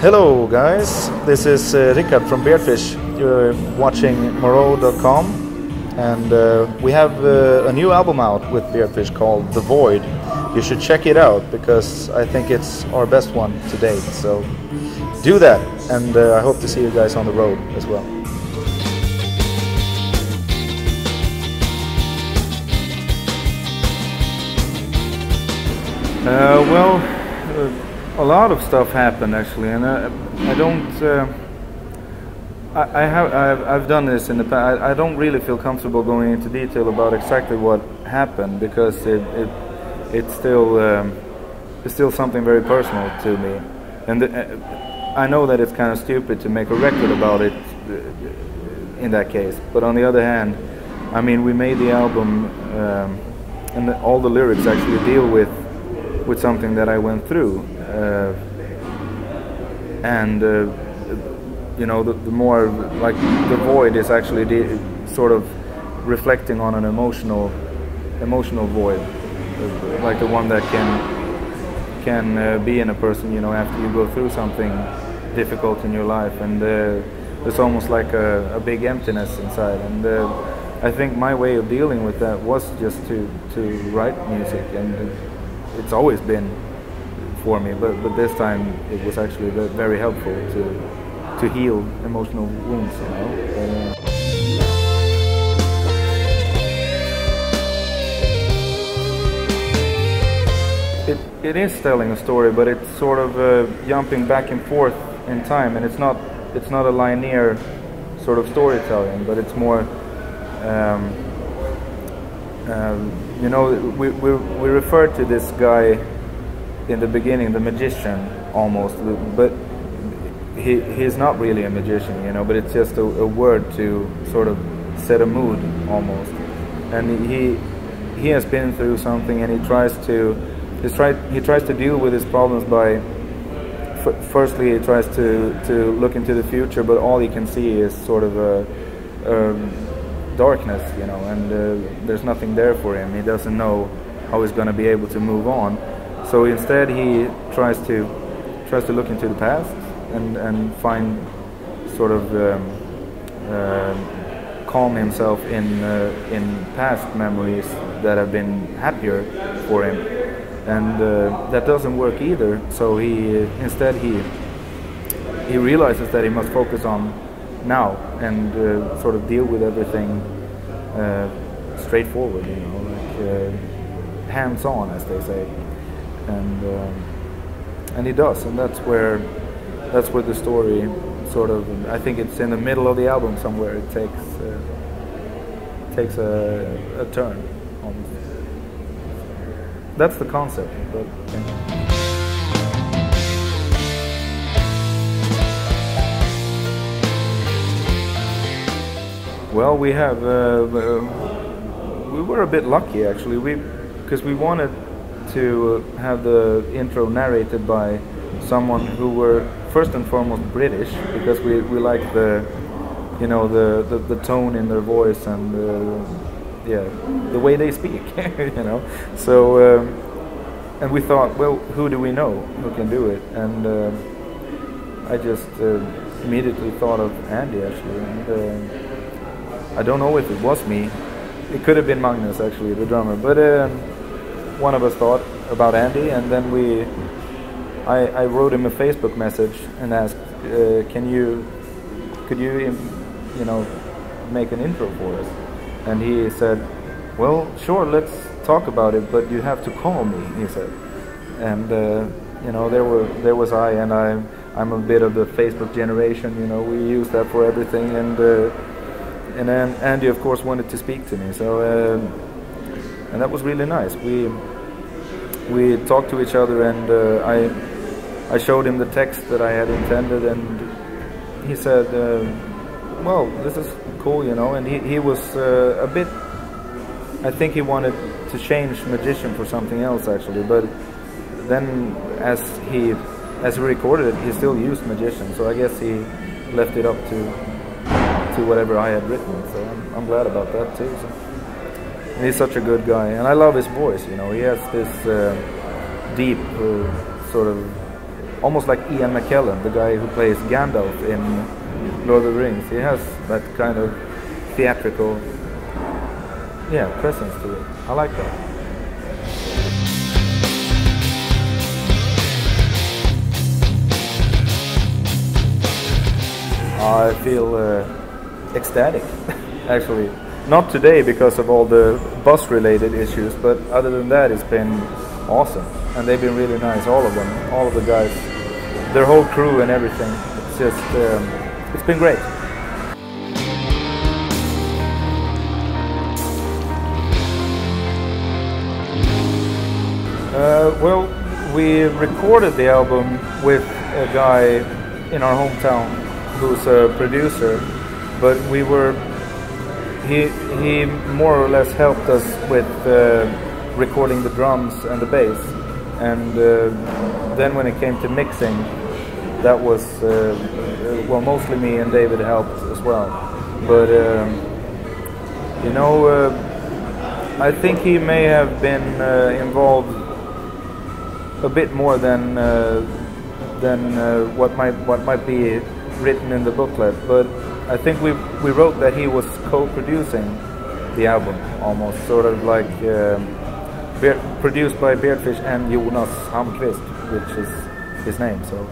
Hello guys, this is Rickard from Beardfish. You're watching Morow.com, and we have a new album out with Beardfish called The Void. You should check it out because I think it's our best one to date, so do that, and I hope to see you guys on the road as well. A lot of stuff happened actually, and I don't. I've done this in the past. I don't really feel comfortable going into detail about exactly what happened because it's still something very personal to me, and I know that it's kind of stupid to make a record about it in that case. But on the other hand, I mean, we made the album, and all the lyrics actually deal with something that I went through. You know, the more like The Void is actually sort of reflecting on an emotional void, like the one that can be in a person, you know, after you go through something difficult in your life, and there's almost like a big emptiness inside. And I think my way of dealing with that was just to write music, and it's always been for me, but this time it was actually very helpful to heal emotional wounds, you know. It is telling a story, but it's sort of jumping back and forth in time, and it's not a linear sort of storytelling, but it's more you know, we referred to this guy in the beginning, the magician, almost, but he's not really a magician, you know, but it's just a word to sort of set a mood almost. And he has been through something, and he tries to deal with his problems by firstly he tries to look into the future, but all he can see is sort of a darkness, you know, and there's nothing there for him. He doesn't know how he's going to be able to move on. So instead he tries to look into the past and find sort of calm himself in past memories that have been happier for him, and that doesn't work either. So instead he realizes that he must focus on now and sort of deal with everything straightforward, you know, like hands-on, as they say. And he does, and that's where the story sort of, I think it's in the middle of the album somewhere, it takes a turn almost. That's the concept, but well, we were a bit lucky actually, because we wanted to have the intro narrated by someone who were first and foremost British, because we like the, you know, the tone in their voice and yeah, the way they speak, you know. So and we thought, well, who do we know who can do it? And I just immediately thought of Andy actually, and I don't know if it was me. It could have been Magnus actually, the drummer, but one of us thought about Andy, and then I wrote him a Facebook message and asked, could you know, make an intro for us? And he said, well, sure, let's talk about it, but you have to call me, he said. And you know, there was I, and I'm a bit of the Facebook generation, you know, we use that for everything, and then Andy of course wanted to speak to me, so and that was really nice. We talked to each other, and I showed him the text that I had intended, and he said, well, this is cool, you know. And he was a bit, I think he wanted to change magician for something else actually, but then as he recorded it, he still used magician, so I guess he left it up to whatever I had written, so I'm glad about that too. So. And he's such a good guy, and I love his voice, you know. He has this deep sort of almost like Ian McKellen, the guy who plays Gandalf in Lord of the Rings. He has that kind of theatrical, presence to it. I like that. I feel ecstatic, actually. Not today because of all the bus-related issues, but other than that, it's been awesome. And they've been really nice, all of them, all of the guys, their whole crew and everything. It's just, it's been great. Well, we recorded the album with a guy in our hometown who's a producer, but he more or less helped us with recording the drums and the bass, and then when it came to mixing, that was well, mostly me, and David helped as well. But you know, I think he may have been involved a bit more than what might be written in the booklet, but I think we wrote that he was co-producing the album, almost sort of like produced by Beardfish and Jonas Hamqvist, which is his name. So